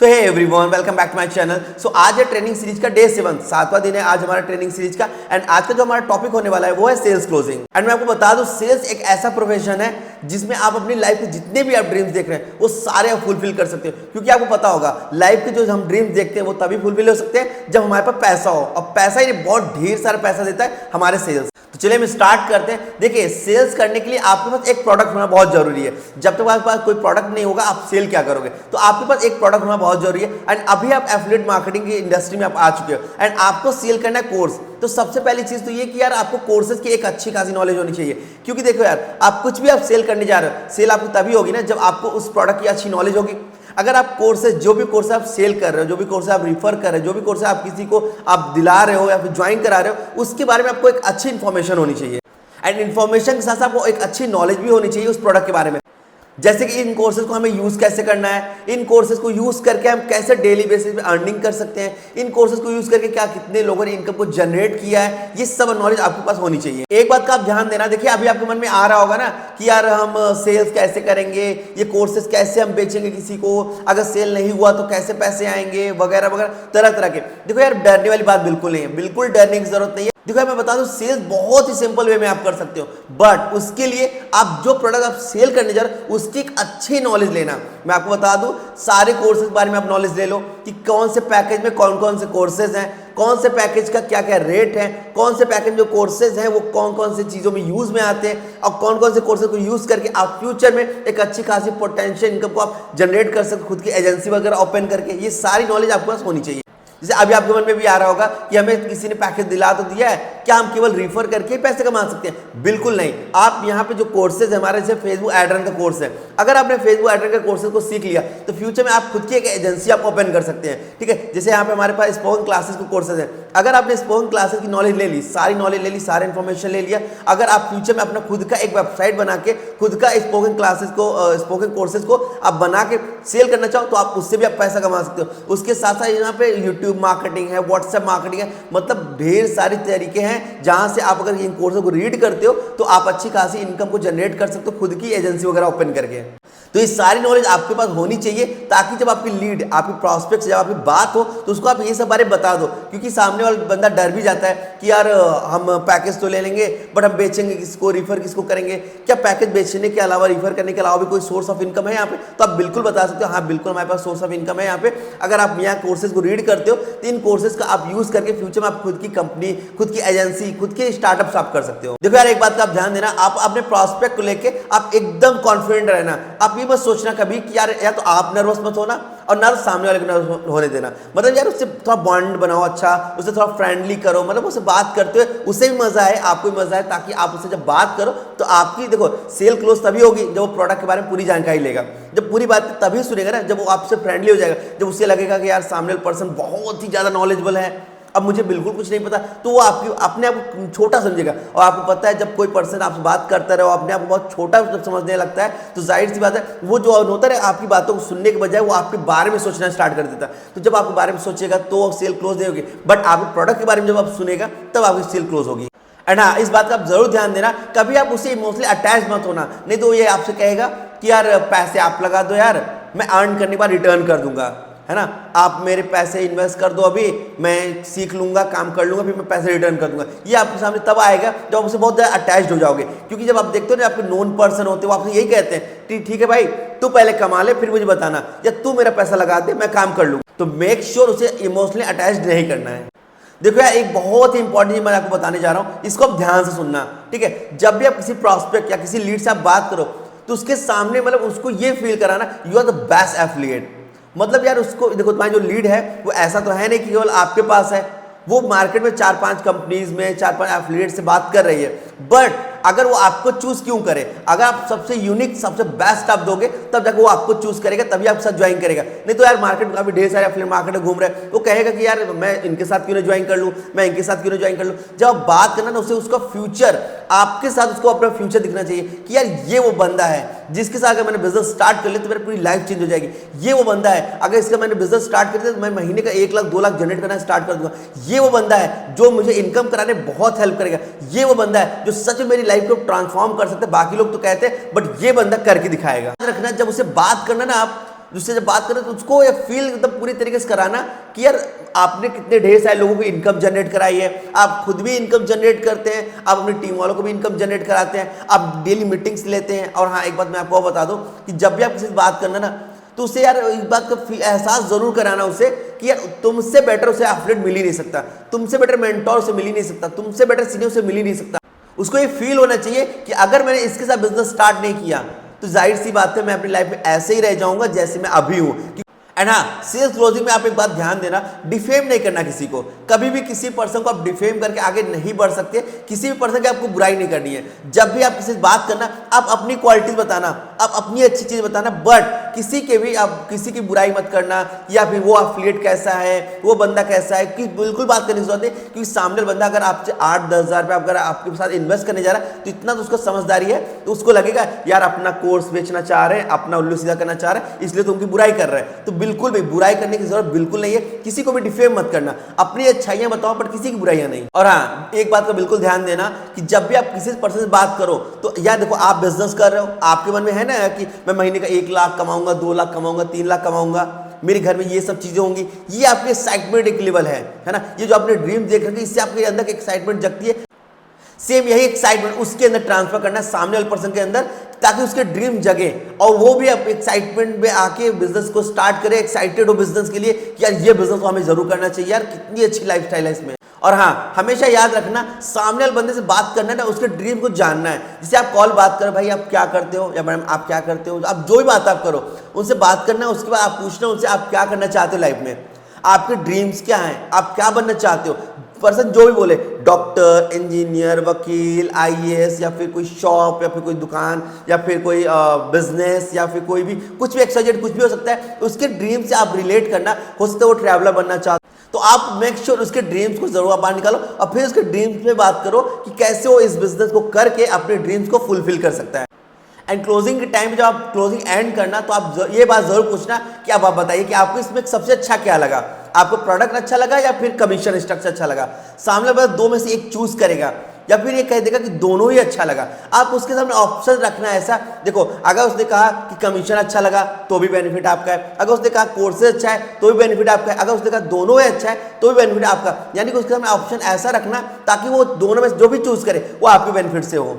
So hey everyone, welcome back to my channel. So आज है training series का day 7, 7वां दिन है आज हमारा ट्रेनिंग सीरीज का। एंड आज का जो हमारा टॉपिक होने वाला है वो है सेल्स क्लोजिंग। एंड मैं आपको बता दूं, सेल्स एक ऐसा प्रोफेशन है जिसमें आप अपनी लाइफ के जितने भी आप ड्रीम्स देख रहे हैं वो सारे आप फुलफिल कर सकते हो। क्योंकि आपको पता होगा, लाइफ के जो हम ड्रीम्स देखते हैं वो तभी फुलफिल हो सकते हैं जब हमारे पास पैसा हो। और पैसा ही बहुत ढेर सारा पैसा देता है हमारे सेल्स। तो चलिए हम स्टार्ट करते हैं। देखिए, सेल्स करने के लिए आपके पास एक प्रोडक्ट होना बहुत जरूरी है। जब तक आपके पास कोई प्रोडक्ट नहीं होगा आप सेल क्या करोगे? तो आपके पास एक प्रोडक्ट होना बहुत जरूरी है। एंड अभी आप एफिलिएट मार्केटिंग की इंडस्ट्री में आप आ चुके हो एंड आपको सेल करना है कोर्स। तो सबसे पहली चीज तो ये कि यार आपको कोर्सेज की एक अच्छी खासी नॉलेज होनी चाहिए। क्योंकि देखो यार, आप कुछ भी आप सेल करने जा रहे हो, सेल आपको तभी होगी ना जब आपको उस प्रोडक्ट की अच्छी नॉलेज होगी। अगर आप कोर्सेज, जो भी कोर्स आप सेल कर रहे हो, जो भी कोर्स आप रिफर कर रहे हो, जो भी कोर्स आप किसी को आप दिला रहे हो या फिर ज्वाइन करा रहे हो, उसके बारे में आपको एक अच्छी इंफॉर्मेशन होनी चाहिए। एंड इन्फॉर्मेशन के साथ साथ आपको एक अच्छी नॉलेज भी होनी चाहिए उस प्रोडक्ट के बारे में। जैसे कि इन कोर्सेज को हमें यूज कैसे करना है, इन कोर्सेज को यूज करके हम कैसे डेली बेसिस पे अर्निंग कर सकते हैं, इन कोर्सेज को यूज करके क्या कितने लोगों ने इनकम को जनरेट किया है, ये सब नॉलेज आपके पास होनी चाहिए। एक बात का आप ध्यान देना, देखिए अभी आपके मन में आ रहा होगा ना कि यार हम सेल्स कैसे करेंगे, ये कोर्सेज कैसे हम बेचेंगे किसी को, अगर सेल नहीं हुआ तो कैसे पैसे आएंगे, वगैरह वगैरह तरह तरह के। देखो यार, डरने वाली बात बिल्कुल नहीं है, बिल्कुल डरने की जरूरत नहीं है। देखो मैं बता दूं, सेल्स बहुत ही सिंपल वे में आप कर सकते हो, बट उसके लिए आप जो प्रोडक्ट आप सेल करने जा रहे हो उसकी एक अच्छी नॉलेज लेना। मैं आपको बता दूं, सारे कोर्सेज के बारे में आप नॉलेज ले लो कि कौन से पैकेज में कौन कौन से कोर्सेज हैं, कौन से पैकेज का क्या क्या रेट है, कौन से पैकेज जो कोर्सेज हैं वो कौन कौन से चीज़ों में यूज में आते हैं, और कौन कौन से कोर्सेज को यूज करके आप फ्यूचर में एक अच्छी खासी पोटेंशियल इनकम को आप जनरेट कर सकते, खुद की एजेंसी वगैरह ओपन करके। ये सारी नॉलेज आपके पास होनी चाहिए। जैसे अभी आपके मन में भी आ रहा होगा कि हमें किसी ने पैकेज दिला तो दिया है, क्या हम केवल रिफर करके पैसे कमा सकते हैं? बिल्कुल नहीं। आप यहाँ पे जो कोर्सेज है हमारे, जैसे फेसबुक एड रन का कोर्स है, अगर आपने फेसबुक एड रन का कोर्सेज को सीख लिया तो फ्यूचर में आप खुद की एक एजेंसी आप ओपन कर सकते हैं। ठीक है, जैसे यहाँ पे हमारे पास स्पोकन क्लासेस के कोर्सेज है। अगर आपने स्पोकन क्लासेस की नॉलेज ले ली, सारी नॉलेज ले ली, सारे इन्फॉर्मेशन ले लिया, अगर आप फ्यूचर में अपना खुद का एक वेबसाइट बना के खुद का स्पोकन क्लासेस को, स्पोकन कोर्सेज को आप बना के सेल करना चाहो तो आप उससे भी आप पैसा कमा सकते हो। उसके साथ साथ यहाँ पे यूट्यूब मार्केटिंग है, व्हाट्सएप मार्केटिंग है, मतलब ढेर सारे तरीके हैं जहां से आप अगर इन कोर्सों को रीड करते हो तो आप अच्छी खासी इनकम को जनरेट कर सकते हो खुद की एजेंसी वगैरह ओपन करके। तो ये सारी नॉलेज आपके पास होनी चाहिए ताकि जब आपकी लीड, आपकी प्रॉस्पेक्ट, जब आपकी बात हो तो उसको आप ये सब बारे बता दो। क्योंकि सामने वाला बंदा डर भी जाता है कि यार हम पैकेज तो ले लेंगे बट हम बेचेंगे किसको, रिफर किसको करेंगे? क्या पैकेज बेचने के अलावा, रिफर करने के अलावा भी कोई सोर्स ऑफ इनकम है यहाँ पे? तो आप बिल्कुल बता सकते हो, हाँ बिल्कुल हमारे पास सोर्स ऑफ इनकम है यहाँ पे। अगर आप यहाँ कोर्सेज को रीड करते हो तो इन कोर्सेज का आप यूज करके फ्यूचर में आप खुद की कंपनी, खुद की एजेंसी, खुद के स्टार्टअप्स आप कर सकते हो। देखो यार, एक बात का आप ध्यान देना, आप अपने प्रॉस्पेक्ट को लेके आप एकदम कॉन्फिडेंट रहना। आप ये मत सोचना कभी कि यार या तो आप नर्वस मत होना और ना सामने वाले को नर्वस होने देना। मतलब यार उससे थोड़ा बॉन्ड बनाओ, अच्छा उससे थोड़ा फ्रेंडली करो, मतलब उससे बात करते हुए उसे भी मजा आए, आपको भी मजा आए, ताकि आप उससे जब बात करो तो आपकी, देखो सेल क्लोज तभी होगी जब वो प्रोडक्ट के बारे में पूरी जानकारी लेगा, जब पूरी बात तभी सुनेगा ना, जब वो आपसे फ्रेंडली हो जाएगा, जब उसे लगेगा कि यार सामने वाला पर्सन बहुत ही ज्यादा नॉलेजेबल है, अब मुझे बिल्कुल कुछ नहीं पता, तो वो आपकी अपने आप को छोटा समझेगा। और आपको पता है जब कोई पर्सन आपसे बात करता रहे, अपने आप को बहुत छोटा जब समझने लगता है तो जाहिर सी बात है वो जो होता है आपकी बातों को सुनने के बजाय वो आपके बारे में सोचना स्टार्ट कर देता है। तो जब आपके बारे में सोचेगा तो सेल क्लोज नहीं होगी, बट आपके प्रोडक्ट के बारे में जब आप सुनेगा तब आपकी सेल क्लोज होगी। एंड हाँ, इस बात का आप जरूर ध्यान देना, कभी आप उसे इमोशनली अटैच मत होना, नहीं तो ये आपसे कहेगा कि यार पैसे आप लगा दो यार, मैं अर्न करने के बाद रिटर्न कर दूंगा, है ना, आप मेरे पैसे इन्वेस्ट कर दो, अभी मैं सीख लूंगा, काम कर लूंगा, फिर मैं पैसे रिटर्न कर दूंगा। ये आपके सामने तब आएगा जब आप उससे बहुत ज़्यादा अटैच्ड हो जाओगे। क्योंकि जब आप देखते हो ना आपके नोन पर्सन होते हो, आपसे यही कहते हैं ठीक है भाई, तू पहले कमा ले फिर मुझे बताना, या तू मेरा पैसा लगा दे मैं काम कर लूंगा। तो मेक श्योर उसे इमोशनली अटैच्ड नहीं करना है। देखो यार, एक बहुत ही इंपॉर्टेंट चीज मैं आपको बताने जा रहा हूं, इसको आप ध्यान से सुनना। ठीक है, जब भी आप किसी प्रॉस्पेक्ट या किसी लीड से आप बात करो तो उसके सामने मतलब उसको ये फील कराना you are the best affiliate. मतलब यार उसको देखो, तुम्हारी जो लीड है वो ऐसा तो है नहीं कि केवल आपके पास है, वो मार्केट में 4-5 कंपनीज में 4-5 एफिलिएट से बात कर रही है, बट अगर वो आपको चूज क्यों करे? अगर आप सबसे यूनिक, सबसे बेस्ट आप दोगे तब जाकर वो आपको चूज करेगा, तभी आपके साथ ज्वाइन करेगा। नहीं तो यार मार्केट में काफी ढेर सारे एफिलिएट मार्केट में घूम रहे हैं, वो कहेगा कि यार मैं इनके साथ क्यों ना ज्वाइन कर लूं, मैं इनके साथ क्यों ना ज्वाइन कर लूं। जब आप बात करना ना उसे, उसका फ्यूचर आपके साथ, उसको अपना फ्यूचर दिखना चाहिए कि यार ये वो बंदा है जिसके साथ अगर मैंने बिजनेस स्टार्ट कर लिया तो मेरी पूरी लाइफ चेंज हो जाएगी। ये वो बंदा है, अगर इसका मैंने बिजनेस स्टार्ट कर दिया तो मैं महीने का 1 लाख 2 लाख जनरेट करना स्टार्ट कर दूंगा। ये वो बंदा है जो मुझे इनकम कराने बहुत हेल्प करेगा। ये वो बंदा है जो सच में मेरी लाइफ को ट्रांसफॉर्म कर सकते हैं। बाकी लोग तो कहते हैं बट ये बंदा करके दिखाएगा। रखना, जब उसे बात करना ना आप, जिससे जब बात करें तो उसको ये फील एकदम पूरी तरीके से कराना कि यार आपने कितने ढेर सारे लोगों को इनकम जनरेट कराई है, आप खुद भी इनकम जनरेट करते हैं, आप अपनी टीम वालों को भी इनकम जनरेट कराते हैं, आप डेली मीटिंग्स लेते हैं। और हाँ, एक बात मैं आपको और बता दूं कि जब भी आप किसी से बात करना ना, तो उसे यार इस बात का एहसास जरूर कराना उसे कि यार तुमसे बेटर उसे एफिलिएट मिल ही नहीं सकता, तुमसे बेटर मेंटोर उसे मिल ही नहीं सकता, तुमसे बेटर सीनियर से मिल ही नहीं सकता। उसको ये फील होना चाहिए कि अगर मैंने इसके साथ बिजनेस स्टार्ट नहीं किया तो जाहिर सी बात है मैं अपनी लाइफ में ऐसे ही रह जाऊंगा जैसे मैं अभी हूं। एंड हाँ, सेल्स क्लोजिंग में आप एक बात ध्यान देना, डिफेम नहीं करना किसी को। कभी भी किसी पर्सन को आप डिफेम करके आगे नहीं बढ़ सकते। किसी भी पर्सन की आपको बुराई नहीं करनी है। जब भी आप किसी से बात करना, आप अपनी क्वालिटीज बताना, आप अपनी अच्छी चीज बताना, बट किसी के भी आप किसी की बुराई मत करना, या फिर वो एफिलिएट कैसा है, वो बंदा कैसा है, कि बिल्कुल बात करने की जरूरत है। क्योंकि सामने बंदा अगर आपसे 8-10 हज़ार रुपये अगर आपके साथ इन्वेस्ट करने जा रहा है, तो इतना तो उसका समझदारी है, तो उसको लगेगा यार अपना कोर्स बेचना चाह रहे हैं, अपना उल्लू सीधा करना चाह रहे हैं, इसलिए तो उनकी बुराई कर रहे हैं। तो बिल्कुल भी बुराई करने की जरूरत बिल्कुल नहीं है। किसी को भी डिफेम मत करना, अपनी अच्छाइयां बताओ पर किसी की बुराइयां नहीं। और हाँ, एक बात का बिल्कुल ध्यान देना कि जब भी आप किसी पर्सन से बात करो तो यार देखो, आप बिजनेस कर रहे हो, आपके मन में है ना कि मैं महीने का 1 लाख कमाऊंगा, 2 लाख कमाऊंगा, 3 लाख कमाऊंगा, मेरे घर में ये सब चीजें होंगी। ये आपके एक्साइटमेंट एक लेवल है ना। ये जो आपने ड्रीम देख रहे हैं, इससे आपके अंदर एक्साइटमेंट जगती है। सेम यही एक्साइटमेंट उसके अंदर ट्रांसफर करना है सामने वाले पर्सन के अंदर, ताकि उसके ड्रीम जगे और वो भी अब एक्साइटमेंट में आके बिजनेस को स्टार्ट करे, एक्साइटेड हो बिजनेस के लिए कि यार ये बिजनेस को हमें जरूर करना चाहिए, यार कितनी अच्छी लाइफस्टाइल है इसमें। और हाँ, हमेशा याद रखना, सामने वाले बंदे से बात करना है ना, उसके ड्रीम को जानना है। जैसे आप कॉल बात करो, भाई आप क्या करते हो, या मैडम आप क्या करते हो, आप जो भी बात आप करो उनसे बात करना। उसके बाद आप पूछना उनसे आप क्या करना चाहते हो लाइफ में, आपके ड्रीम्स क्या हैं, आप क्या बनना चाहते हो। पर्सन जो भी बोले, डॉक्टर, इंजीनियर, वकील, आईएएस, या फिर कोई शॉप, या फिर कोई दुकान, या फिर कोई बिजनेस, या फिर कोई भी कुछ भी एक्सवाइजेड कुछ भी हो सकता है, उसके ड्रीम से आप रिलेट करना। हो सकता है वो ट्रैवलर बनना चाहते, तो आप मेक श्योर उसके ड्रीम्स को जरूर बाहर निकालो और फिर उसके ड्रीम्स में बात करो कि कैसे वो इस बिजनेस को करके अपने ड्रीम्स को फुलफिल कर सकता है। एंड क्लोजिंग के टाइम जब आप क्लोजिंग एंड करना, तो आप ये बात जरूर पूछना कि आप बताइए कि आपको इसमें सबसे अच्छा क्या लगा, आपको प्रोडक्ट अच्छा लगा या फिर कमीशन स्ट्रक्चर अच्छा लगा। सामने वाला दो में से एक चूज करेगा, या फिर ये कह देगा कि दोनों ही अच्छा लगा। आप उसके सामने ऑप्शन रखना ऐसा, देखो अगर उसने कहा कि कमीशन अच्छा लगा तो भी बेनिफिट आपका है, अगर उसने कहा कोर्सेज अच्छा है तो भी बेनिफिट आपका है, अगर उसने कहा दोनों ही अच्छा है तो भी बेनिफिट आपका। यानी कि उसके सामने ऑप्शन ऐसा रखना ताकि वो दोनों में जो भी चूज करे वो आपके बेनिफिट से हो।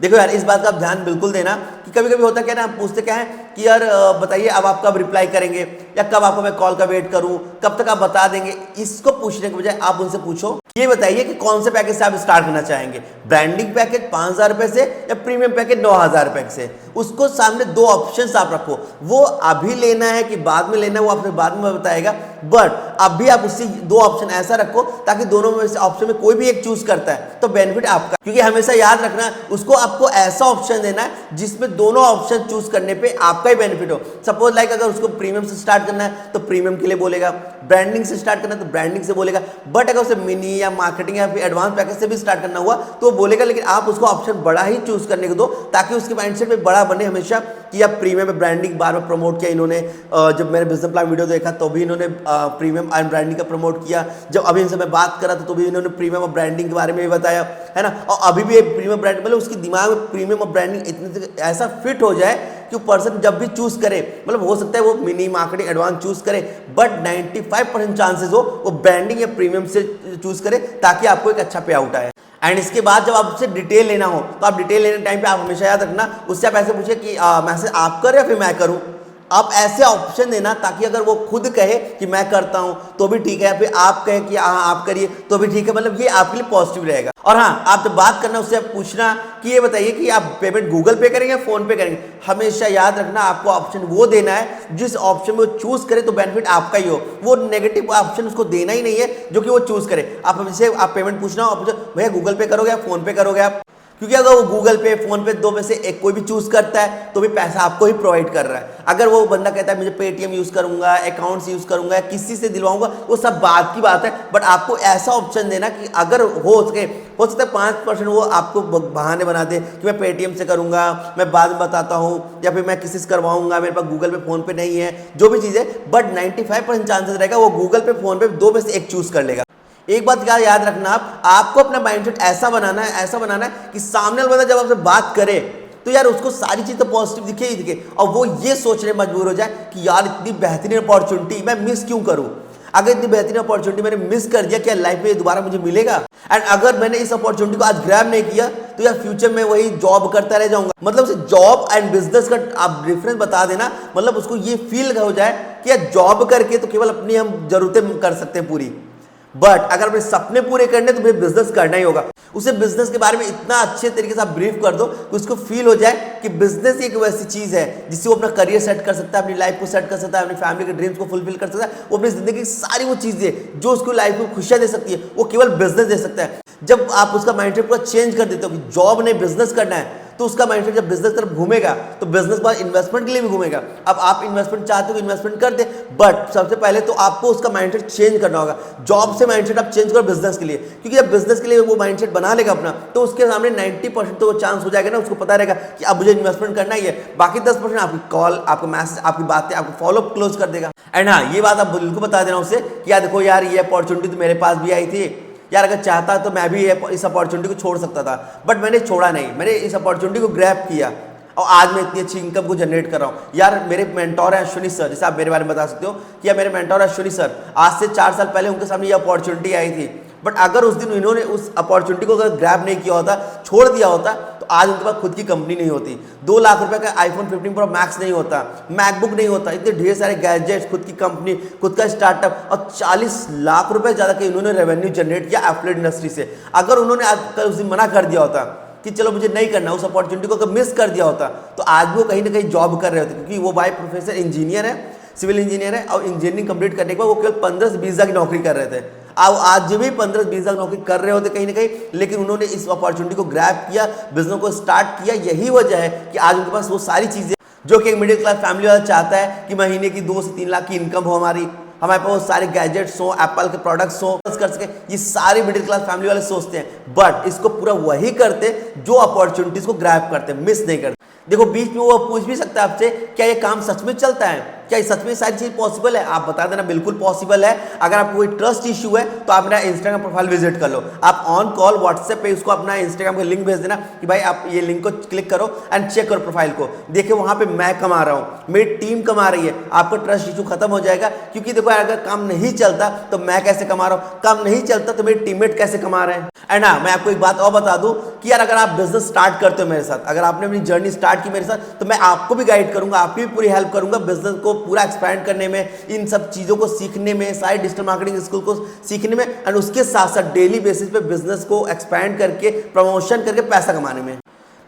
देखो यार, इस बात का आप ध्यान बिल्कुल देना कि कभी कभी होता क्या ना, हम पूछते क्या है कि यार बताइए अब आप कब रिप्लाई करेंगे, या कब आपको मैं कॉल का वेट करूं, कब तक आप बता देंगे। इसको पूछने के बजाय आप उनसे पूछो ये बताइए कि कौन से पैकेज से आप स्टार्ट करना चाहेंगे, ब्रांडिंग पैकेज 5,000 रुपए से या प्रीमियम पैकेज 9,000 रुपए से। उसको सामने दो ऑप्शंस आप रखो, वो अभी लेना है कि बाद में लेना है वो आपने बाद में बताएगा, बट अभी आप उससे दो ऑप्शन ऐसा रखो ताकि दोनों में से ऑप्शन में कोई भी एक चूज करता है तो बेनिफिट आपका। क्योंकि हमेशा याद रखना, उसको आपको ऐसा ऑप्शन देना है जिसमें दोनों ऑप्शन चूज करने पे आपका ही बेनिफिट हो। सपोज लाइक अगर उसको प्रीमियम से स्टार्ट करना है तो प्रीमियम के लिए बोलेगा, ब्रांडिंग से स्टार्ट करना है तो ब्रांडिंग से बोलेगा, बट अगर उसे मिनी या मार्केटिंग या फिर एडवांस पैकेज से भी स्टार्ट करना हुआ तो वो बोलेगा। लेकिन आप उसको ऑप्शन बड़ा ही चूज करने को दो ताकि उसके माइंडसेट में बड़ा बने हमेशा कि आप प्रीमियम में ब्रांडिंग बार बार प्रमोट किया इन्होंने। जब मैंने बिजनेस प्लान वीडियो देखा तो भी इन्होंने प्रीमियम एंड ब्रांडिंग का प्रमोट किया, जब अभी इनसे मैं बात करा तो भी इन्होंने प्रीमियम और ब्रांडिंग के बारे में भी बताया, है ना। और अभी भी प्रीमियम ब्रांड मतलब उसके दिमाग में प्रीमियम और ब्रांडिंग इतने ऐसा फिट हो जाए कि पर्सन जब भी चूज करे, मतलब हो सकता है वो मिनी मार्केटिंग एडवांस चूज करे, बट 95% चांसेस हो वो ब्रांडिंग या प्रीमियम से चूज करे ताकि आपको एक अच्छा पे आउट आए। एंड इसके बाद जब आपसे डिटेल लेना हो तो आप डिटेल लेने टाइम पे आप हमेशा याद रखना, उससे आप ऐसे पूछे कि मैसेज आप करें या फिर मैं करूं। आप ऐसे ऑप्शन देना ताकि अगर वो खुद कहे कि मैं करता हूं तो भी ठीक है, या फिर आप कहे कि हाँ आप करिए तो भी ठीक है, मतलब ये आपके लिए पॉजिटिव रहेगा। और हाँ, आप जब बात करना उससे आप पूछना कि ये बताइए कि आप पेमेंट गूगल पे करेंगे या फोन पे करेंगे। हमेशा याद रखना, आपको ऑप्शन वो देना है जिस ऑप्शन में वो चूज करे तो बेनिफिट आपका ही हो। वो नेगेटिव ऑप्शन उसको देना ही नहीं है जो कि वो चूज करे। आप हमसे आप पेमेंट पूछना हो, भैया गूगल पे करोगे या फोन पे करोगे आप, क्योंकि अगर वो गूगल पे फोन पे दो में से एक कोई भी चूज करता है तो भी पैसा आपको ही प्रोवाइड कर रहा है। अगर वो बंदा कहता है मुझे पेटीएम यूज करूंगा, अकाउंट्स यूज करूंगा, किसी से दिलवाऊंगा, वो सब बात की बात है, बट आपको ऐसा ऑप्शन देना कि अगर हो सकता है 5% वो आपको बहाने बना दे कि मैं पेटीएम से करूंगा, मैं बाद में बताता हूँ, या फिर मैं किसी से करवाऊंगा, मेरे पास गूगल पे फोन पे नहीं है, जो भी चीज़ है, बट 95% चांसेस रहेगा वो गूगल पे फोन पे दो में से एक चूज कर लेगा। एक बात क्या याद रखना, आपको अपना माइंडसेट ऐसा बनाना है कि सामने वाला बंदा जब आपसे बात करे तो यार उसको सारी चीज़ तो पॉजिटिव दिखे ही दिखे, और वो ये सोचने मजबूर हो जाए कि यार इतनी बेहतरीन अपॉर्चुनिटी मैं मिस क्यों करूं। अगर इतनी बेहतरीन अपॉर्चुनिटी मैंने मिस कर दिया, क्या लाइफ में ये दोबारा मुझे मिलेगा? एंड अगर मैंने इस अपॉर्चुनिटी को आज ग्रैब नहीं किया तो यार फ्यूचर में वही जॉब करता रह जाऊंगा। मतलब उसे जॉब एंड बिजनेस का आप डिफरेंस बता देना, मतलब उसको ये फील हो जाए कि यार जॉब करके तो केवल अपनी हम जरूरतें कर सकते हैं पूरी, बट अगर अपने सपने पूरे करने तो फिर बिजनेस करना ही होगा। उसे बिजनेस के बारे में इतना अच्छे तरीके से आप ब्रीफ कर दो कि उसको फील हो जाए कि बिजनेस एक वैसी चीज है जिससे वो अपना करियर सेट कर सकता है, अपनी लाइफ को सेट कर सकता है, अपनी फैमिली के ड्रीम्स को फुलफिल कर सकता है। वो अपनी जिंदगी की सारी वो चीजें जो उसको लाइफ में खुशियां दे सकती है वो केवल बिजनेस दे सकता है। जब आप उसका माइंडसेट पूरा चेंज कर देते हो कि जॉब नहीं बिजनेस करना है, तो उसका माइंडसेट जब बिजनेस तरफ घूमेगा तो बिजनेस बाद इन्वेस्टमेंट के लिए भी घूमेगा। अब आप इन्वेस्टमेंट चाहते हो इन्वेस्टमेंट कर दे, बट सबसे पहले तो आपको उसका माइंडसेट चेंज करना होगा। जॉब से माइंडसेट आप चेंज करो बिजनेस के लिए, क्योंकि जब बिजनेस के लिए वो माइंडसेट बना लेगा अपना, तो उसके सामने 90% तो वो चांस हो जाएगा ना, उसको पता रहेगा कि अब मुझे इन्वेस्टमेंट करना ही है। बाकी 10% आपकी कॉल, आपका मैसेज, आपकी बातें, आपको फॉलोअप क्लोज कर देगा। एंड हाँ, ये बात आप बिल्कुल बता देना उसे कि यार देखो यार ये अपॉर्चुनिटी तो मेरे पास भी आई थी यार, अगर चाहता तो मैं भी इस अपॉर्चुनिटी को छोड़ सकता था, बट मैंने छोड़ा नहीं, मैंने इस अपॉर्चुनिटी को ग्रैब किया और आज मैं इतनी अच्छी इनकम को जनरेट कर रहा हूँ। यार मेरे मेंटोर हैं अश्विनी सर, जैसे आप मेरे बारे में बता सकते हो कि यार मेरे मेंटोर अश्विनी सर, आज से 4 साल पहले उनके सामने ये अपॉर्चुनिटी आई थी, बट अगर उस दिन इन्होंने उस अपॉर्चुनिटी को अगर ग्रैब नहीं किया होता, छोड़ दिया होता, तो आज उनके पास खुद की कंपनी नहीं होती, 2 लाख रुपए का आईफोन 15 प्रो मैक्स नहीं होता, मैकबुक नहीं होता, इतने ढेर सारे गैजेट्स, खुद की कंपनी, खुद का स्टार्टअप और 40 लाख रुपए ज़्यादा के इन्होंने रेवेन्यू जनरेट किया एफिलिएट इंडस्ट्री से। अगर उन्होंने आज उस दिन मना कर दिया होता कि चलो मुझे नहीं करना, उस अपॉर्चुनिटी को अगर मिस कर दिया होता, तो आज भी वो कहीं ना कहीं जॉब कर रहे होते, क्योंकि वो बाय प्रोफेसर इंजीनियर है, सिविल इंजीनियर है, और इंजीनियरिंग कंप्लीट करने के बाद वो केवल 15 से 20 हज़ार की नौकरी कर रहे थे। अब आज भी 15 से 20 हज़ार नौकरी कर रहे होते कहीं ना कहीं, लेकिन उन्होंने इस अपॉर्चुनिटी को ग्रैब किया, बिजनेस को स्टार्ट किया। यही वजह है कि आज उनके पास वो सारी चीजें जो कि एक मिडिल क्लास फैमिली वाला चाहता है कि महीने की 2 से 3 लाख की इनकम हो, हमारे पास वो सारे गैजेट्स हो, एप्पल के प्रोडक्ट्स हो, कर सके, ये सारे मिडिल क्लास फैमिली वाले सोचते हैं, बट इसको पूरा वही करते जो अपॉर्चुनिटीज को ग्रैब करते, मिस नहीं करते। देखो बीच में वो पूछ भी सकता है आपसे, क्या ये काम सच में चलता है, क्या ये सच में सारी चीज पॉसिबल है? आप बता देना बिल्कुल पॉसिबल है। अगर आपको कोई ट्रस्ट इश्यू है तो आप मेरा इंस्टाग्राम प्रोफाइल विजिट कर लो, आप ऑन कॉल व्हाट्सएप पे उसको अपना इंस्टाग्राम का लिंक भेज देना कि भाई आप ये लिंक को क्लिक करो एंड चेक करो प्रोफाइल को, देखिए वहां पे मैं कमा रहा हूँ, मेरी टीम कमा रही है, आपका ट्रस्ट इशू खत्म हो जाएगा। क्योंकि देखो अगर काम नहीं चलता तो मैं कैसे कमा रहा हूँ, काम नहीं चलता तो मेरे टीममेट कैसे कमा रहे हैं। एंड हाँ, मैं आपको एक बात और बता दूं कि यार अगर आप बिजनेस स्टार्ट करते हो मेरे साथ, अगर आपने अपनी जर्नी स्टार्ट की मेरे साथ, तो मैं आपको भी गाइड करूंगा, आपकी भी पूरी हेल्प करूंगा बिजनेस को पूरा एक्सपैंड करने में, इन सब चीजों को सीखने में, सारे डिजिटल मार्केटिंग स्किल को सीखने में, एंड उसके साथ साथ डेली बेसिस पे बिजनेस को एक्सपैंड करके, प्रमोशन करके पैसा कमाने में।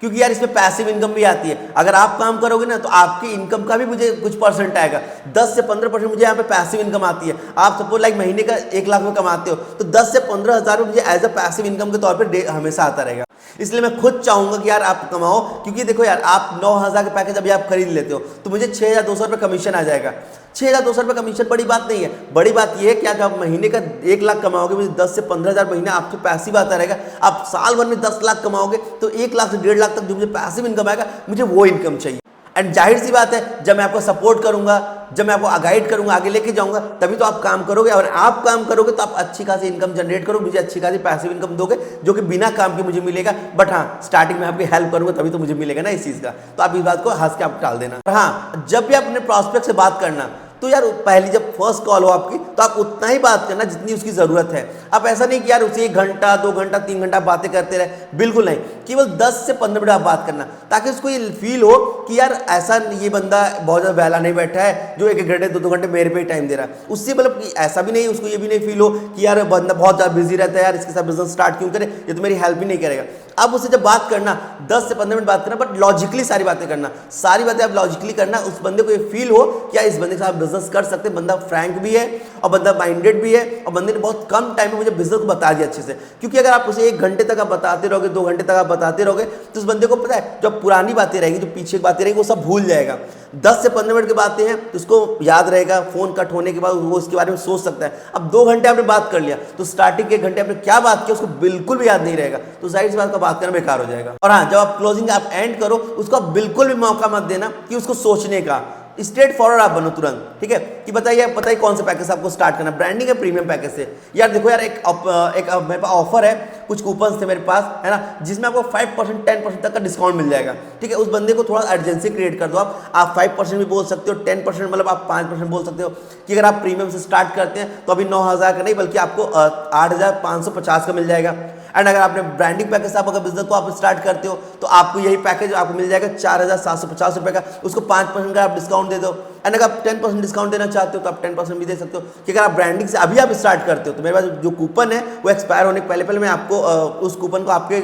क्योंकि यार इसमें पैसिव इनकम भी आती है। अगर आप काम करोगे ना तो आपकी इनकम का भी मुझे कुछ परसेंट आएगा, 10 से 15% मुझे यहाँ पे पैसिव इनकम आती है। आप सपोज लाइक महीने का 1 लाख रुपये कमाते हो तो 10 से 15 हज़ार मुझे एज अ पैसिव इनकम के तौर पर हमेशा आता रहेगा। इसलिए मैं खुद चाहूंगा कि यार आप कमाओ, क्योंकि देखो यार आप 9,000 का पैकेज अभी आप खरीद लेते हो तो मुझे 6,200 रुपये कमीशन आ जाएगा। 6,200 रुपये कमीशन बड़ी बात नहीं है, बड़ी बात यह है कि आप महीने का 1 लाख कमाओगे, मुझे 10 से 15 हज़ार महीना आपसे पैसिव आता रहेगा। आप साल भर में 10 लाख कमाओगे तो 1 लाख से 1.5 लाख तक जो मुझे पैसिव इनकम आएगा, मुझे वो इनकम चाहिए। एंड जाहिर सी बात है, जब मैं आपको सपोर्ट करूंगा, जब मैं आपको गाइड करूंगा, आगे लेके जाऊंगा, तभी तो आप काम करोगे। और आप काम करोगे तो आप अच्छी खासी इनकम जनरेट करोगे, मुझे अच्छी खासी पैसिव इनकम दोगे जो कि बिना काम के मुझे मिलेगा। बट हाँ, स्टार्टिंग में आपकी हेल्प करूंगा तभी तो मुझे मिलेगा ना इस चीज का। तो आप इस बात को हंस के आप टाल देना। हाँ, जब भी आप अपने प्रॉस्पेक्ट से बात करना तो यार पहली जब फर्स्ट कॉल हो आपकी तो आप उतना ही बात करना जितनी उसकी जरूरत है। आप ऐसा नहीं कि यार उसे 1 घंटा 2 घंटा 3 घंटा बातें करते रहे, बिल्कुल नहीं। केवल 10 से 15 मिनट आप बात करना, ताकि उसको ये फील हो कि यार ऐसा ये बंदा बहुत ज़्यादा वैला नहीं बैठा है जो 1 घंटे 2 घंटे मेरे पे ही टाइम दे रहा है। उससे मतलब ऐसा भी नहीं, उसको ये भी नहीं फील हो कि यार बंदा बहुत ज़्यादा बिजी रहता है, यार इसके साथ बिजनेस स्टार्ट क्यों करे, ये तो मेरी हेल्प ही नहीं करेगा। अब उससे जब बात करना 10 से 15 मिनट बात करना, बट लॉजिकली सारी बातें करना, सारी बातें आप लॉजिकली करना। उस बंदे को ये फील हो कि यार इस बंदे के साथ बिजनेस कर सकते, बंदा फ्रैंक भी है और बंदा माइंडेड भी है, और बंदे ने बहुत कम टाइम में मुझे बिजनेस को बता दिया अच्छे से। क्योंकि अगर आप उसे 1 घंटे तक आप बताते रहोगे, 2 घंटे तक आप बताते रहोगे, तो उस बंदे को पता है जो पुरानी बातें रहेंगी, जो पीछे की बातें रहेंगी, वो सब भूल जाएगा। 10 से 15 मिनट की बातें हैं तो उसको याद रहेगा, फोन कट होने के बाद वो उसके बारे में सोच सकता है। अब 2 घंटे आपने बात कर लिया तो स्टार्टिंग के 1 घंटे आपने क्या बात किया उसको बिल्कुल भी याद नहीं रहेगा, तो जाहिर सी बात का बात करना बेकार हो जाएगा। और हाँ, जब आप क्लोजिंग आप एंड करो, उसको बिल्कुल भी मौका मत देना कि उसको सोचने का, स्ट्रेट फॉरवर्ड आप बनो तुरंत, ठीक है। कि बताइए कौन सा पैकेज आपको स्टार्ट करना, ब्रांडिंग या प्रीमियम पैकेज से। यार देखो यार, एक मेरे पास ऑफर है, कुछ कूपन थे मेरे पास, है ना, जिसमें आपको 5% 10% तक का डिस्काउंट मिल जाएगा, ठीक है। उस बंदे को थोड़ा अर्जेंसी क्रिएट कर दो आप 5% भी बोल सकते हो, 10% मतलब आप 5% बोल सकते हो कि अगर आप प्रीमियम से स्टार्ट करते हैं तो अभी 9,000 का नहीं बल्कि आपको 8,550 का मिल जाएगा। एंड अगर आपने ब्रांडिंग पैकेज से आप अगर बिजनेस को आप स्टार्ट करते हो तो आपको यही पैकेज आपको मिल जाएगा 4,750 रुपये का, उसको 5% का आप डिस्काउंट दे दो। एंड अगर आप 10% डिस्काउंट देना चाहते हो तो आप 10% भी दे सकते हो कि अगर आप ब्रांडिंग से अभी आप स्टार्ट करते हो तो मेरे पास जो कूपन है वो एक्सपायर होने के पहले मैं आपको उस कूपन को आपके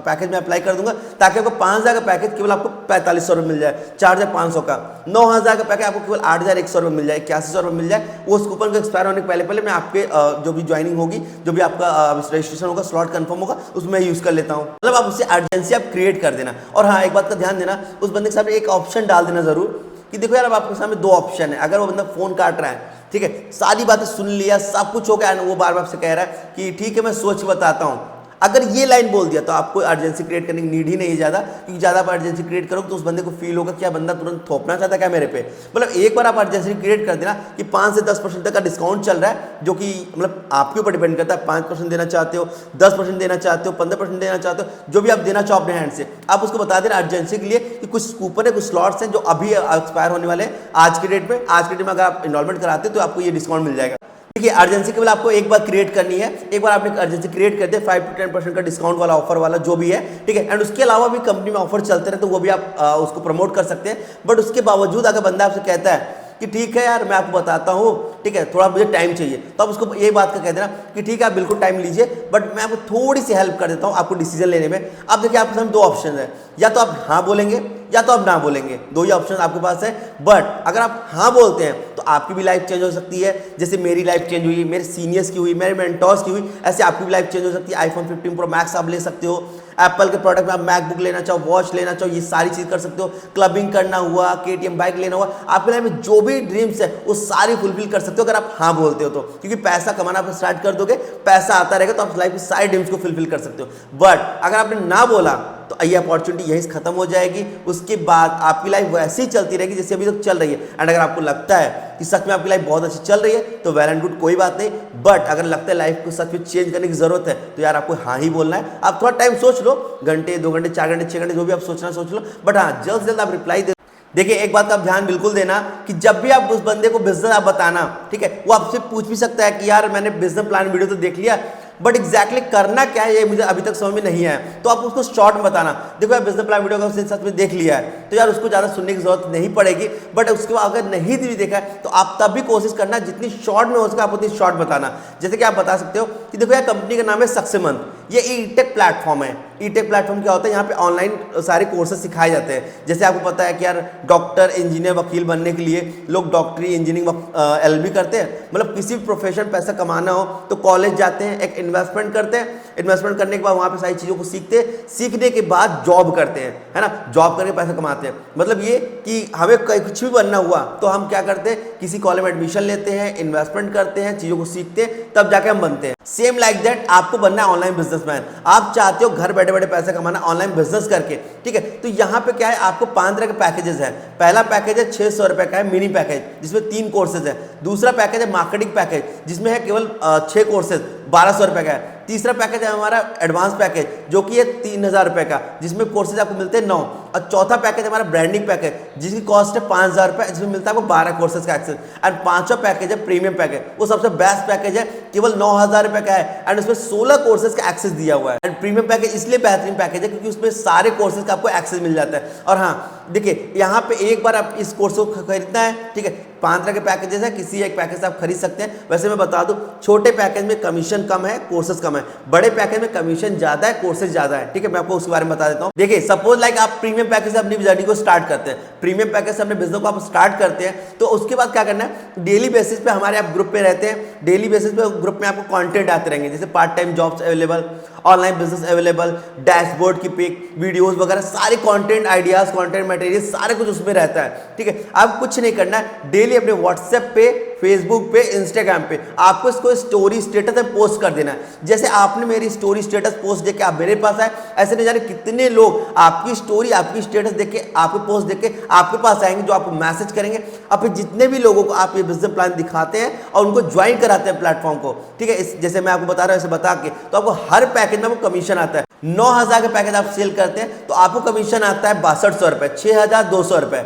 पैकेज में अप्लाई कर दूंगा, ताकि आपको 5,000 का पैकेज केवल आपको 4500 रुपये मिल जाए, 4,500 का, 9,000 का पैकेज आपको केवल 8,100 रुपये मिल जाए, 8100 रुपये मिल जाए। वो उस कूपन को एक्सपायर होने के पहले मैं आपके जो भी ज्वाइनिंग होगी, जो भी आपका रजिस्ट्रेशन होगा, स्लॉट कंफर्म होगा, उसमें यूज कर लेता हूँ। मतलब आप उससे अर्जेंसी आप क्रिएट कर देना। और हाँ, एक बात का ध्यान देना, उस बंदे के सामने एक ऑप्शन डाल देना जरूर कि देखो यार, अब आपके सामने 2 ऑप्शन है। अगर वो बंदा फोन काट रहा है, ठीक है, सारी बातें सुन लिया, सब कुछ हो गया, वो बार बार आपसे कह रहा है कि ठीक है मैं सोच के बताता हूँ, अगर ये लाइन बोल दिया तो आपको अर्जेंसी क्रिएट करने की नीड ही नहीं है ज़्यादा, क्योंकि ज़्यादा आप अर्जेंसी क्रिएट करोगे तो उस बंदे को फील होगा कि बंदा तुरंत थोपना चाहता है क्या मेरे पे। मतलब एक बार आप अर्जेंसी क्रिएट कर देना कि 5 से 10% तक का डिस्काउंट चल रहा है, जो कि मतलब आपके ऊपर डिपेंड करता है, 5% देना चाहते हो, 10% देना चाहते हो, 15% देना चाहते हो, जो भी आप देना चाहो अपने हैंड से, आप उसको बता देना अर्जेंसी के लिए कि कुछ कूपन है, कुछ स्लॉट्स हैं जो अभी एक्सपायर होने वाले हैं आज के डेट में। आज के डेट में अगर आप इन्वॉल्वमेंट कराते हो तो आपको ये डिस्काउंट मिल जाएगा। देखिए, अर्जेंसी केवल आपको एक बार क्रिएट करनी है, एक बार आपने अर्जेंसी क्रिएट कर दिया, 5 to 10% का डिस्काउंट वाला ऑफर वाला जो भी है, ठीक है। एंड उसके अलावा भी कंपनी में ऑफर चलते रहे तो वो भी आप उसको प्रमोट कर सकते हैं। बट उसके बावजूद अगर बंदा आपसे कहता है कि ठीक है यार मैं आपको बताता हूँ, ठीक है, थोड़ा मुझे टाइम चाहिए, तो आप उसको ये बात का कह देना कि ठीक है आप बिल्कुल टाइम लीजिए, बट मैं आपको थोड़ी सी हेल्प कर देता हूँ आपको डिसीजन लेने में। अब देखिए, आपके सामने 2 ऑप्शन है, या तो आप हाँ बोलेंगे या तो आप ना बोलेंगे, 2 ही ऑप्शन आपके पास है। बट अगर आप हाँ बोलते हैं तो आपकी भी लाइफ चेंज हो सकती है, जैसे मेरी लाइफ चेंज हुई, मेरे सीनियर्स की हुई, मेरे मेंटर्स की हुई, ऐसे आपकी भी लाइफ चेंज हो सकती है। iPhone 15 Pro Max आप ले सकते हो, एप्पल के प्रोडक्ट में आप मैकबुक लेना चाहो, वॉच लेना चाहो, ये सारी चीज कर सकते हो। क्लबिंग करना हुआ, KTM बाइक लेना हुआ, आपके लाइफ में जो भी ड्रीम्स है वो सारी फुलफिल कर सकते हो अगर आप हाँ बोलते हो तो, क्योंकि पैसा कमाना आप स्टार्ट कर दोगे, पैसा आता रहेगा तो आप लाइफ में सारी ड्रीम्स को फुलफिल कर सकते हो। बट अगर आपने ना बोला तो ये अपॉर्चुनिटी यहीं खत्म हो जाएगी। उसके बाद आपकी लाइफ वैसे ही चलती रहेगी जैसे अभी तक चल रही है। एंड अगर आपको लगता है कि सच में आपकी लाइफ बहुत अच्छी चल रही है तो वेल एंड गुड, कोई बात नहीं। बट अगर लगता है लाइफ को सच में चेंज करने की जरूरत है तो यार आपको हाँ ही बोलना है। आप थोड़ा टाइम सोच लो, घंटे 2 घंटे 4 घंटे 6 घंटे जो भी आप सोचना सोच लो, बट हाँ जल्द से जल्द आप रिप्लाई दे। देखिए, एक बात का आप ध्यान बिल्कुल देना कि जब भी आप उस बंदे को बिजनेस आप बताना, ठीक है, वो आपसे पूछ भी सकता है कि यार मैंने बिजनेस प्लान वीडियो तो देख लिया, बट एग्जैक्टली करना क्या है ये मुझे अभी तक समझ में नहीं आया। तो आप उसको शॉर्ट में बताना, देखो यार बिजनेस प्लान वीडियो का उसने सच में देख लिया है तो यार उसको ज़्यादा सुनने की जरूरत नहीं पड़ेगी। बट उसके बाद अगर नहीं भी देखा है तो आप तब भी कोशिश करना जितनी शॉर्ट में हो सके आप उतनी शॉर्ट बताना। जैसे कि आप बता सकते हो कि देखो यार कंपनी का नाम है सक्सेमंथ, ये ई-टेक प्लेटफॉर्म है। ई-टेक प्लेटफॉर्म क्या होता है, यहाँ पे ऑनलाइन सारे कोर्सेज सिखाए जाते हैं। जैसे आपको पता है कि यार डॉक्टर, इंजीनियर, वकील बनने के लिए लोग डॉक्टरी, इंजीनियरिंग, LLB करते हैं। मतलब किसी भी प्रोफेशन पैसा कमाना हो तो कॉलेज जाते हैं, एक इन्वेस्टमेंट करते हैं, इन्वेस्टमेंट करने के बाद वहाँ पे सारी चीज़ों को सीखते हैं, सीखने के बाद जॉब करते हैं, है ना, जॉब करके पैसा कमाते हैं। मतलब ये कि हमें कुछ भी बनना हुआ तो हम क्या करते हैं, किसी कॉलेज में एडमिशन लेते हैं, इन्वेस्टमेंट करते हैं, चीज़ों को सीखते हैं, तब जाके हम बनते हैं। सेम लाइक दैट आपको बनना है ऑनलाइन बिजनेसमैन। आप चाहते हो घर बैठे बैठे पैसा कमाना ऑनलाइन बिजनेस करके, ठीक है। तो यहाँ पे क्या है, आपको 5 तरह के पैकेजेस हैं। पहला पैकेज है 600 रुपये का है, मिनी पैकेज, जिसमें 3 कोर्सेज है। दूसरा पैकेज है मार्केटिंग पैकेज, जिसमें है केवल 6 कोर्सेज, 1200 रुपये का है। तीसरा पैकेज है हमारा एडवांस पैकेज, जो कि है 3000 रुपये का, जिसमें कोर्सेज आपको मिलते हैं 9। और चौथा पैकेज हमारा ब्रांडिंग पैकेज, जिसकी कॉस्ट है 5000 रुपये, जिसमें मिलता है आपको 12 कोर्सेज का एक्सेस। एंड 5वां पैकेज है प्रीमियम पैकेज, वो सबसे बेस्ट पैकेज है, केवल 9000 रुपये का है एंड उसमें 16 कोर्सेज का एक्सेस दिया हुआ है। एंड प्रीमियम पैकेज इसलिए बेहतरीन पैकेज है क्योंकि उसमें सारे कोर्सेज का आपको एक्सेस मिल जाता है। और हाँ देखिए, यहाँ पे एक बार आप इस कोर्स को खरीदना है, ठीक है, 5 तरह के पैकेजेस है, किसी एक पैकेज से आप खरीद सकते हैं। वैसे मैं बता दूं, छोटे पैकेज में कमीशन कम है, कोर्सेज कम है, बड़े पैकेज में कमीशन ज्यादा है, कोर्सेज ज्यादा है, ठीक है। मैं आपको उसके बारे में बता देता हूं। देखिए, सपोज लाइक आप प्रीमियम पैकेज से अपनी जर्नी को स्टार्ट करते हैं, प्रीमियम पैकेज से अपने बिजनेस को आप स्टार्ट करते हैं, तो उसके बाद क्या करना है, डेली बेसिस पे हमारे आप ग्रुप पे रहते हैं, डेली बेसिस पे ग्रुप में आपको कंटेंट आते रहेंगे, जैसे part time jobs available, online business available, dashboard की पिक, वीडियोस वगैरह सारे कंटेंट आइडियाज, कंटेंट मटेरियल सारे कुछ उसमें रहता है। ठीक है, अब कुछ नहीं करना है, डेली अपने व्हाट्सएप पे, फेसबुक पे, इंस्टाग्राम पे आपको इसको स्टोरी स्टेटस में पोस्ट कर देना है। जैसे आपने मेरी स्टोरी स्टेटस पोस्ट देख के आप मेरे पास आए, ऐसे नहीं जाने कितने लोग आपकी स्टोरी, आपकी स्टेटस देख के, आपकी पोस्ट देख के आपके पास आएंगे, जो आपको मैसेज करेंगे। अब फिर जितने भी लोगों को आप ये बिजनेस प्लान दिखाते हैं और उनको ज्वाइन कराते हैं प्लेटफॉर्म को, ठीक है, जैसे मैं आपको बता रहा हूं, ऐसे बता के, तो आपको हर पैकेज में आपको कमीशन आता है। 9,000 का पैकेज आप सेल करते हैं तो आपको कमीशन आता है 6200 रुपए, 6,200 रुपए।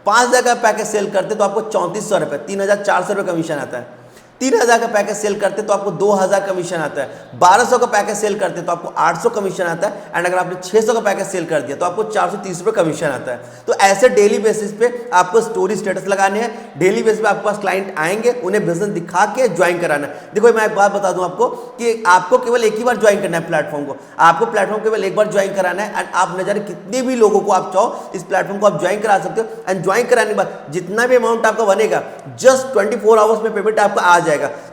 5,000 का पैकेज सेल करते हैं तो आपको 3400 रुपए, 3,400 रुपए कमीशन आता है। 3,000 का पैकेज सेल करते तो आपको 2,000 कमीशन आता है। 1,200 का पैकेज सेल करते तो आपको 800 कमीशन आता है। एंड अगर आपने 600 का पैकेज सेल कर दिया तो आपको 430 रुपए कमीशन आता है। तो ऐसे डेली बेसिस पे आपको स्टोरी स्टेटस लगाने हैं, डेली बेसिस पे आपके पास क्लाइंट आएंगे, उन्हें बिजनेस दिखा के ज्वाइन कराना है। देखो मैं एक बात बता दूं आपको कि आपको केवल एक ही बार ज्वाइन करना है प्लेटफॉर्म को, आपको प्लेटफॉर्म केवल एक बार ज्वाइन कराना है। एंड आप न जाने कितने भी लोगों को आप चाहो इस प्लेटफॉर्म को आप ज्वाइन करा सकते हो। एंड ज्वाइन कराने के बाद जितना भी अमाउंट आपका बनेगा, जस्ट 24 आवर्स में पेमेंट आपका आ जाएगा।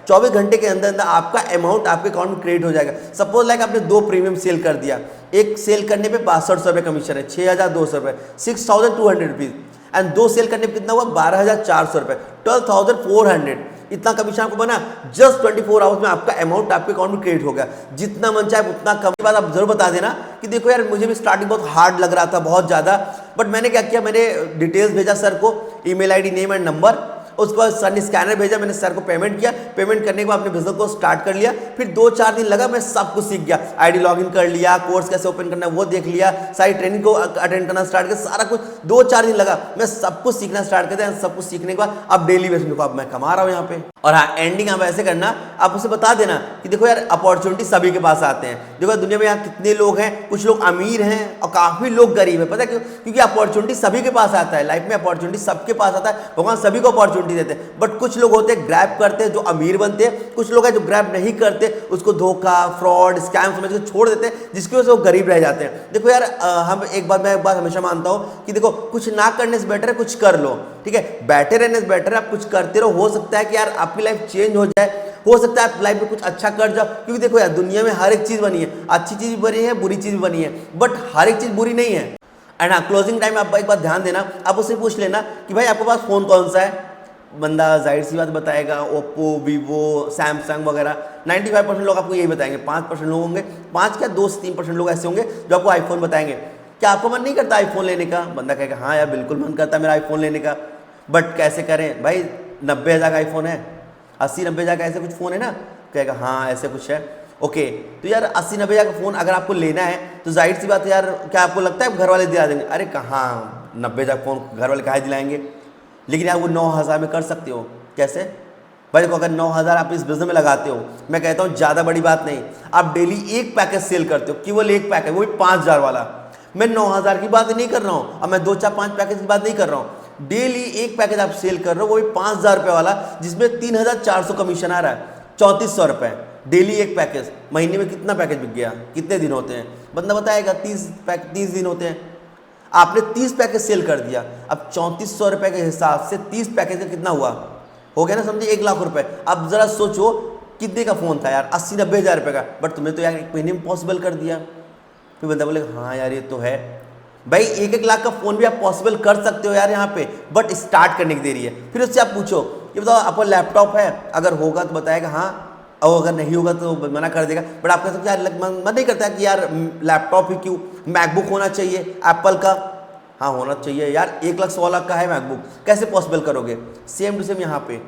24 घंटे के अंदर अंदर आपका अमाउंट आपके अकाउंट में क्रेडिट हो जाएगा। सपोज लाइक आपने 2 प्रीमियम सेल कर दिया, एक सेल करने पे 6200 रुपये कमीशन है, 6,200 रुपये, 6,200 रुपीज। एंड 2 सेल करने पे कितना हुआ, 12,400 रुपये, 12,400। इतना कमीशन आपको बना, जस्ट 24 आवर्स में आपका अमाउंट आपके अकाउंट में क्रेडिट हो गया। जितना मन चाहे उतना कम। बात आप जरूर बता देना कि देखो यार मुझे भी स्टार्टिंग बहुत हार्ड लग रहा था, बहुत ज़्यादा, बट मैंने क्या किया, मैंने डिटेल्स भेजा सर को, email ID, name and number. उसके बाद सर ने स्कैनर भेजा, मैंने सर को पेमेंट किया। पेमेंट करने के बाद अपने बिजनेस को स्टार्ट कर लिया। फिर 2-4 दिन लगा, मैं सब कुछ सीख गया। आईडी लॉगिन कर लिया, कोर्स कैसे ओपन करना है वो देख लिया, सारी ट्रेनिंग को अटेंड करना स्टार्ट किया, सारा कुछ 2-4 दिन लगा, मैं सब कुछ सीखना स्टार्ट कर दिया। सब कुछ सीखने के बाद अब डेली बेसिस पे अब मैं कमा रहा हूँ यहाँ पे। और हाँ, एंडिंग आप ऐसे करना, आप उसे बता देना कि देखो यार अपॉर्चुनिटी सभी के पास आते हैं। देखो दुनिया में यहाँ कितने लोग हैं, कुछ लोग अमीर हैं और काफी लोग गरीब है। पता है क्यों? क्योंकि अपॉर्चुनिटी सभी के पास आता है। लाइफ में अपॉर्चुनिटी सबके पास आता है, भगवान सभी को अपॉर्चुनिटी देते हैं। बट कुछ लोग होते हैं ग्रैब करते हैं, जो अमीर बनते हैं। कुछ लोग हैं जो ग्रैब नहीं करते, उसको धोखा, फ्रॉड, स्कैम समझ के छोड़ देते हैं, जिसकी वजह से वो गरीब रह जाते हैं। देखो यार हम मैं एक बात हमेशा मानता हूँ कि देखो कुछ ना करने से बेटर है कुछ कर लो। ठीक है, बैठे रहने से बेटर है आप कुछ करते रहो। हो सकता है कि यार आपकी लाइफ चेंज हो जाए, हो सकता है आप लाइफ में कुछ अच्छा कर जाओ। क्योंकि देखो यार दुनिया में हर एक चीज बनी है, अच्छी चीज भी बनी है, बुरी चीज भी बनी है, बट हर एक चीज बुरी नहीं है। एंड हाँ, क्लोजिंग टाइम आप एक बात ध्यान देना, आप उससे पूछ लेना कि भाई आपके पास फोन कौन सा है। बंदा जाहिर सी बात बताएगा ओप्पो, वीवो, सैमसंग वगैरह। 95% लोग आपको यही बताएंगे। 5% लोग होंगे, 5 क्या 2 से 3% लोग ऐसे होंगे जो आपको आईफोन बताएंगे। क्या आपको मन नहीं करता आईफोन लेने का? बंदा कहेगा हाँ यार बिल्कुल मन करता है मेरा आईफोन लेने का, बट कैसे करें भाई? 90,000 का आईफोन है, 80-90,000 का ऐसे कुछ फ़ोन है ना? कहेगा हाँ ऐसे कुछ है। ओके, तो यार 80-90,000 का फ़ोन अगर आपको लेना है तो जाहिर सी बात है यार, क्या आपको लगता है घर वाले दिला देंगे? अरे कहाँ, 90,000 का फ़ोन घर वाले कहाँ दिलाएंगे? लेकिन यार वो 9,000 में कर सकते हो। कैसे भाई? देखो अगर 9,000 आप इस बिजनेस में लगाते हो, मैं कहता हूँ ज़्यादा बड़ी बात नहीं, आप डेली एक पैकेज सेल करते हो, केवल एक पैकेज, वो भी 5,000 वाला। मैं 9,000 की बात नहीं कर रहा हूँ, अब मैं 2-4-5 पैकेज की बात नहीं कर रहा हूँ। डेली एक पैकेज आप सेल कर रहे हो, वो भी 5,000 रुपये वाला, जिसमें 3,400 कमीशन आ रहा है, 3,400 रुपये डेली एक पैकेज। महीने में कितना पैकेज बिक गया? कितने दिन होते हैं? बंदा बताएगा 30 दिन होते हैं। आपने 30 पैकेज सेल कर दिया, अब 3,400 रुपये के हिसाब से 30 पैकेज का कितना हुआ? हो गया ना, समझे 1 लाख रुपए। अब जरा सोचो कितने का फ़ोन था यार, 80-90,000 रुपये का, बट तुमने तो यार एक महीने में पॉसिबल कर दिया। फिर बंदा बोले हाँ यार ये तो है। भाई 1-1 लाख का फ़ोन भी आप पॉसिबल कर सकते हो यार यहाँ पे, बट स्टार्ट करने की देरी है। फिर उससे आप पूछो कि बताओ आपका लैपटॉप है, अगर होगा तो बताएगा हाँ, और अगर नहीं होगा तो मना कर देगा। बट आप कह सकते यार मन नहीं करता कि यार लैपटॉप ही क्यों, मैकबुक होना चाहिए एप्पल का। हाँ होना चाहिए यार, 1,16,00,000 का है मैकबुक, कैसे पॉसिबल करोगे? सेम टू सेम यहाँ पे,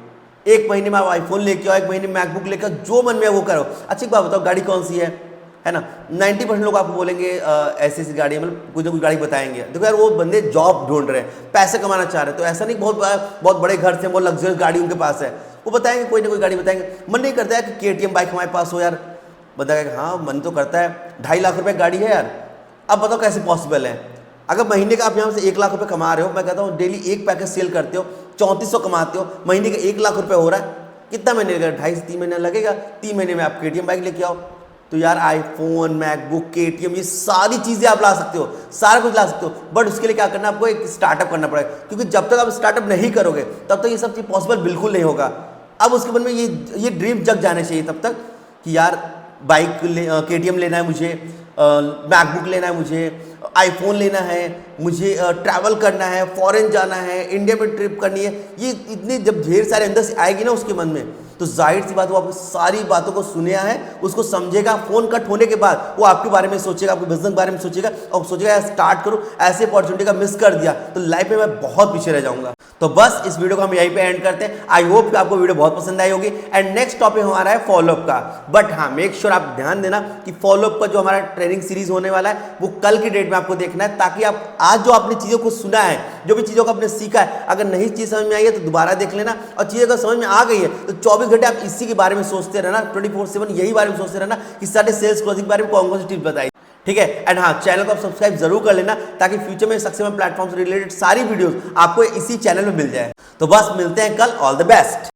एक महीने में आप आईफोन लेके आओ, एक महीने में मैकबुक लेकर जो मन में है वो करो। अच्छी बात बताओ गाड़ी कौन सी है ना? 90% लोग आपको बोलेंगे ऐसी ऐसी गाड़ी, मतलब कुछ ना कुछ गाड़ी बताएंगे। देखो यार वो बंदे जॉब ढूंढ रहे हैं, पैसे कमाना चाह रहे हैं, तो ऐसा नहीं बहुत बड़े घर से, बहुत लग्जरियस गाड़ी उनके पास है, वो बताएंगे कोई ना कोई गाड़ी बताएंगे। मन नहीं करता है कि KTM बाइक हमारे पास हो यार? बताएगा हाँ मन तो करता है, 2.5 लाख रुपये गाड़ी है यार। अब बताओ कैसे पॉसिबल है? अगर महीने का आप यहाँ से 1 लाख रुपये कमा रहे हो, मैं कहता हूँ डेली एक पैकेज सेल करते हो, 3,400 कमाते हो, महीने का 1 लाख रुपये हो रहा है, कितना महीने लगेगा? 2.5 से 3 महीना लगेगा। 3 महीने में आप KTM बाइक लेके आओ। तो यार आईफोन, मैकबुक, KTM, ये सारी चीज़ें आप ला सकते हो, सारा कुछ ला सकते हो, बट उसके लिए क्या करना है? आपको एक स्टार्टअप करना पड़ेगा। क्योंकि जब तक आप स्टार्टअप नहीं करोगे तब तक ये सब चीज़ पॉसिबल बिल्कुल नहीं होगा। अब उसके मन में ये ड्रीम जग जाने चाहिए तब तक कि यार बाइक KTM लेना है मुझे, मैकबुक लेना है मुझे, आईफोन लेना है मुझे, ट्रैवल करना है, फॉरेन जाना है, इंडिया में ट्रिप करनी है, ये इतनी जब ढेर सारे अंदर से आएगी ना उसके मन में, तो जाहिर सी बात वो आपकी सारी बातों को सुनेगा है, उसको समझेगा। फोन कट होने के बाद वो आपके बारे में सोचेगा, आपके बिजनेस के बारे में सोचेगा और सोचेगा यार स्टार्ट करो, ऐसे अपॉर्चुनिटी का मिस कर दिया तो लाइफ में मैं बहुत पीछे रह जाऊंगा। तो बस इस वीडियो को हम यहीं पे एंड करते हैं। आई होप कि आपको वीडियो बहुत पसंद आई होगी। एंड नेक्स्ट टॉपिक हमारा है फॉलोअप का। बट हाँ, मेक श्योर आप ध्यान देना कि फॉलोअप का जो हमारा ट्रेनिंग सीरीज होने वाला है वो कल की डेट में आपको देखना है, ताकि आप आज जो आपने चीज़ों को सुना है, जो भी चीज़ों को आपने सीखा है, अगर नहीं चीज़ समझ में आई है तो दोबारा देख लेना, और चीज़ें अगर समझ में आ गई है तो 24 घंटे आप इसी के बारे में सोचते रहना, 24/7 यही बारे में सोचते रहना कि सारे सेल्स क्लोजिंग के बारे में कौन कौन सी टिप्स बताई। ठीक है। एंड हाँ, चैनल को आप सब्सक्राइब जरूर कर लेना, ताकि फ्यूचर में सक्सेसफुल प्लेटफॉर्म से रिलेटेड सारी वीडियोस आपको इसी चैनल में मिल जाए। तो बस मिलते हैं कल। All the best.